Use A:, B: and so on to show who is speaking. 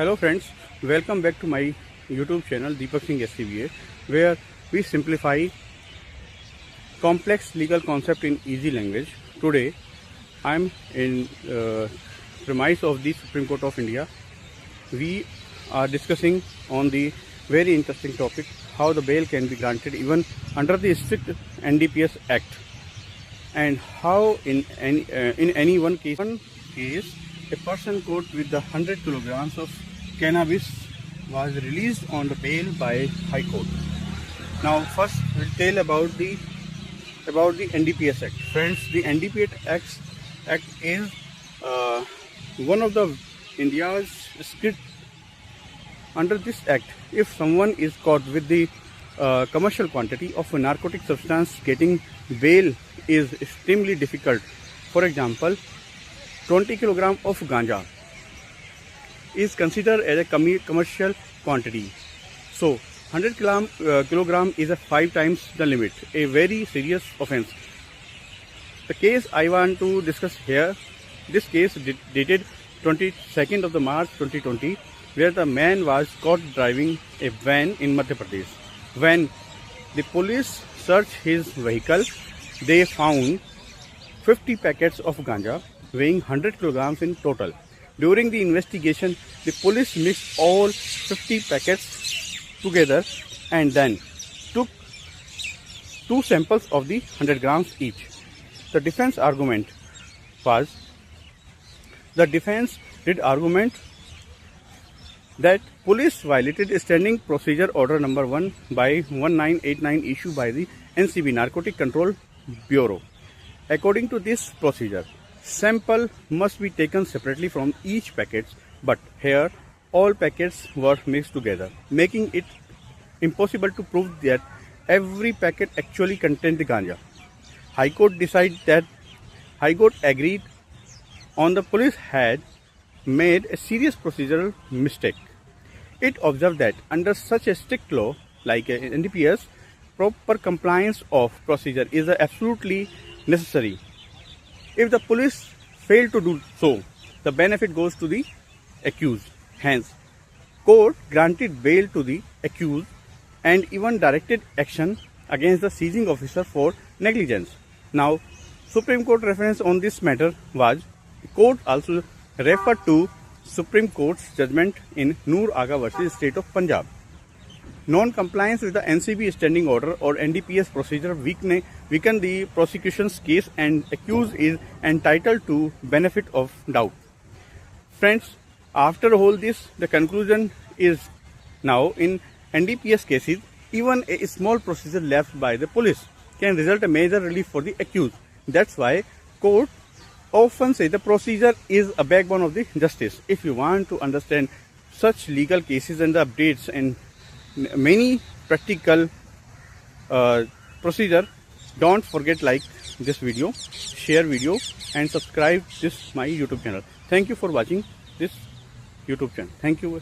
A: Hello friends, welcome back to my YouTube channel Deepak Singh SCBA, where we simplify complex legal concept in easy language. Today I am in premise of the Supreme Court of India. We are discussing on the very interesting topic, how the bail can be granted even under the strict NDPS Act, and how in any one case a person caught with the 100 kilograms of cannabis was released on the bail by High Court. Now first we'll tell about the NDPS Act. Friends, the NDPS Act is one of the India's strict. Under this act, if someone is caught with the commercial quantity of a narcotic substance, getting bail is extremely difficult. For example, 20 kg of ganja is considered as a commercial quantity. So 100 kg is a 5 times the limit, a very serious offense. The case I want to discuss here, this case dated 22nd of the March 2020, where the man was caught driving a van in Madhya Pradesh. When the police searched his vehicle, they found 50 packets of ganja weighing 100 kilograms in total. During the investigation, the police mixed all 50 packets together and then took 2 samples of the 100 grams each. The defense did argument that police violated standing procedure order number 1 by 1989 issued by the NCB Narcotic Control Bureau. According to this procedure, sample must be taken separately from each packet, but here all packets were mixed together, making it impossible to prove that every packet actually contained the ganja. High Court agreed on the police had made a serious procedural mistake. It observed that under such a strict law like NDPS, proper compliance of procedure is absolutely necessary. If the police fail to do so, the benefit goes to the accused. Hence, court granted bail to the accused and even directed action against the seizing officer for negligence. Now, Supreme Court reference on this matter was, the court also referred to Supreme Court's judgment in Noor Aga versus State of Punjab. Non-compliance with the NCB standing order or NDPS procedure weaken the prosecution's case, and accused is entitled to benefit of doubt. Friends, after all this, the conclusion is now in NDPS cases, even a small procedure left by the police can result in major relief for the accused. That's why court often say the procedure is a backbone of the justice. If you want to understand such legal cases and the updates and many practical procedure, don't forget like this video, share video and subscribe this my YouTube channel. Thank you for watching this YouTube channel. Thank you.